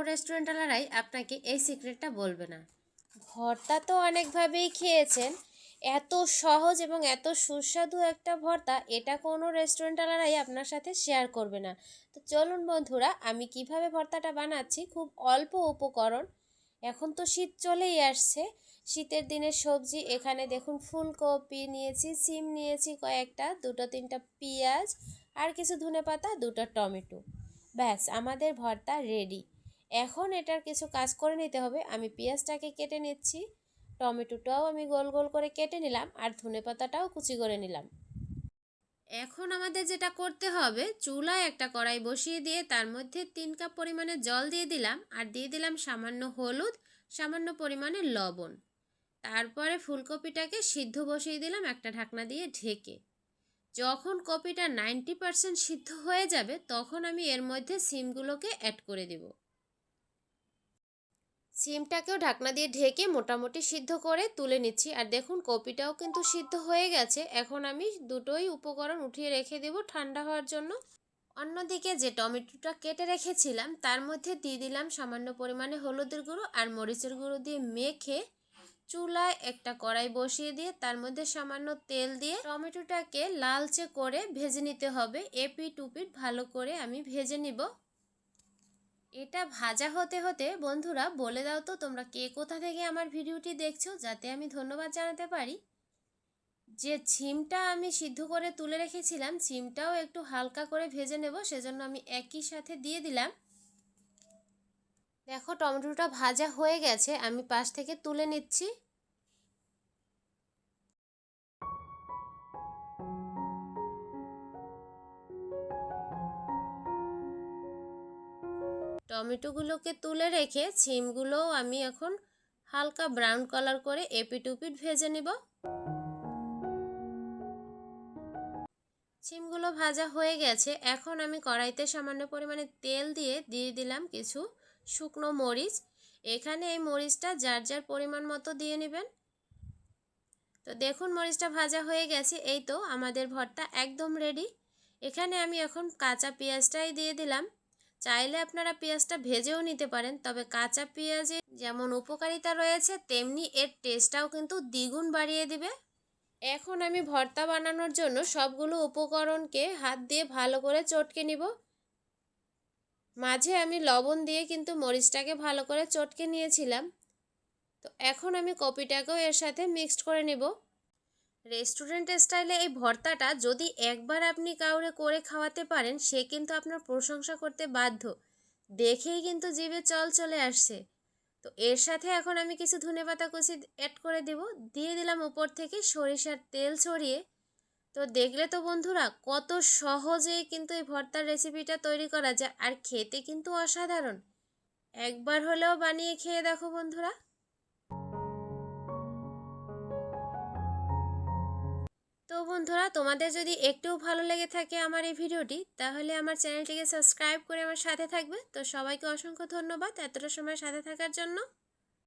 রেস্টুরেন্টওয়ালারাই আপনাকে এই সিক্রেটটা বলবে না। ভর্তা তো অনেকভাবেই খেয়েছেন, এত সহজ এবং এত সুস্বাদু একটা ভর্তা এটা কোনো রেস্টুরেন্টওয়ালারাই আপনার সাথে শেয়ার করবে না। তো চলুন বন্ধুরা, আমি কিভাবে ভর্তাটা বানাচ্ছি, খুব অল্প উপকরণ। এখন তো শীত চলেই আসছে, শীতের দিনের সবজি এখানে দেখুন ফুলকপি নিয়েছি, সিম নিয়েছি কয়েকটা, দুটো তিনটা পেঁয়াজ, আর কিছু ধনেপাতা, দুটো টমেটো। ব্যাস আমাদের ভর্তা রেডি। এখন এটার কিছু কাজ করে নিতে হবে। আমি পেঁয়াজটাকে কেটে নিচ্ছি, টমেটোটাও আমি গোল গোল করে কেটে নিলাম, আর ধনেপাতাটাও কুচি করে নিলাম। এখন আমাদের যেটা করতে হবে, চুলায় একটা কড়াই বসিয়ে দিয়ে তার মধ্যে 3 কাপ পরিমাণে জল দিয়ে দিলাম, আর দিয়ে দিলাম সামান্য হলুদ, সামান্য পরিমাণে লবণ। তারপরে ফুলকপিটাকে সিদ্ধ বসিয়ে দিলাম একটা ঢাকনা দিয়ে ঢেকে। যখন কপিটা 90% সিদ্ধ হয়ে যাবে তখন আমি এর মধ্যে সিমগুলোকে অ্যাড করে দেব। সিমটাকেও ঢাকনা দিয়ে ঢেকে মোটামুটি সিদ্ধ করে তুলে নিচ্ছি। আর দেখুন কপিটাও কিন্তু সিদ্ধ হয়ে গেছে। এখন আমি দুটোই উপকরণ উঠিয়ে রেখে দেব ঠান্ডা হওয়ার জন্য। অন্যদিকে যে টমেটোটা কেটে রেখেছিলাম তার মধ্যে দিয়ে দিলাম সামান্য পরিমাণে হলুদের গুঁড়ো আর মরিচের গুঁড়ো দিয়ে মেখে চুলায় একটা কড়াই বসিয়ে দিয়ে তার মধ্যে সামান্য তেল দিয়ে টমেটোটাকে লালচে করে ভেজে নিতে হবে। এপিট উপিট ভালো করে আমি ভেজে নিব। এটা ভাজা হতে হতে বন্ধুরা বলে দাও তো তোমরা কে কোথা থেকে আমার ভিডিওটি দেখছো, যাতে আমি ধন্যবাদ জানাতে পারি। যে সিমটা আমি সিদ্ধ করে তুলে রেখেছিলাম সিমটাও একটু হালকা করে ভেজে নেব, সেজন্য আমি একই সাথে দিয়ে দিলাম। দেখো টমেটোটা ভাজা হয়ে গেছে, আমি পাশ থেকে তুলে নিচ্ছি। টমেটোগুলোকে তুলে রেখে সিমগুলোও আমি এখন হালকা ব্রাউন কালার করে এপিট উপিট ভেজে নেব। সিমগুলো ভাজা হয়ে গেছে। এখন আমি কড়াইতে সামান্য পরিমাণে তেল দিয়ে দিলাম কিছু শুকনো মরিচ। এখানে এই মরিচটা যার যার পরিমাণ মতো দিয়ে নেবেন। তো দেখুন মরিচটা ভাজা হয়ে গেছে, এই তো আমাদের ভর্তা একদম রেডি। এখানে আমি এখন কাঁচা পেঁয়াজটাই দিয়ে দিলাম। চাইলে আপনারা পেঁয়াজটা ভেজেও নিতে পারেন, তবে কাঁচা পেঁয়াজে যেমন উপকারিতা রয়েছে তেমনি এর টেস্টটাও কিন্তু দ্বিগুণ বাড়িয়ে দিবে। এখন আমি ভর্তা বানানোর জন্য সবগুলো উপকরণকে হাত দিয়ে ভালো করে চটকে নিব। মাঝে আমি লবণ দিয়ে কিন্তু মরিচটাকে ভালো করে চটকে নিয়েছিলাম। তো এখন আমি কপিটাকেও এর সাথে মিক্সড করে নেব। রেস্টুরেন্ট স্টাইলে এই ভর্তাটা যদি একবার আপনি কাউরে করে খাওয়াতে পারেন, সে কিন্তু আপনার প্রশংসা করতে বাধ্য। দেখেই কিন্তু জিভে জল চলে আসছে। তো এর সাথে এখন আমি কিছু ধনেপাতা কুচি অ্যাড করে দিয়ে দিলাম উপর থেকে সরিষার তেল ছড়িয়ে। তো দেখলে তো বন্ধুরা কত সহজেই কিন্তু এই ভর্তার রেসিপিটা তৈরি করা যায়, আর খেতে কিন্তু অসাধারণ। একবার হলেও বানিয়ে খেয়ে দেখো বন্ধুরা। তো বন্ধুরা তোমাদের যদি একটুও ভালো লেগে থাকে আমার এই ভিডিওটি, তাহলে আমার চ্যানেলটিকে সাবস্ক্রাইব করে আমার সাথে থাকবে। তো সবাইকে অসংখ্য ধন্যবাদ এতটা সময় সাথে থাকার জন্য।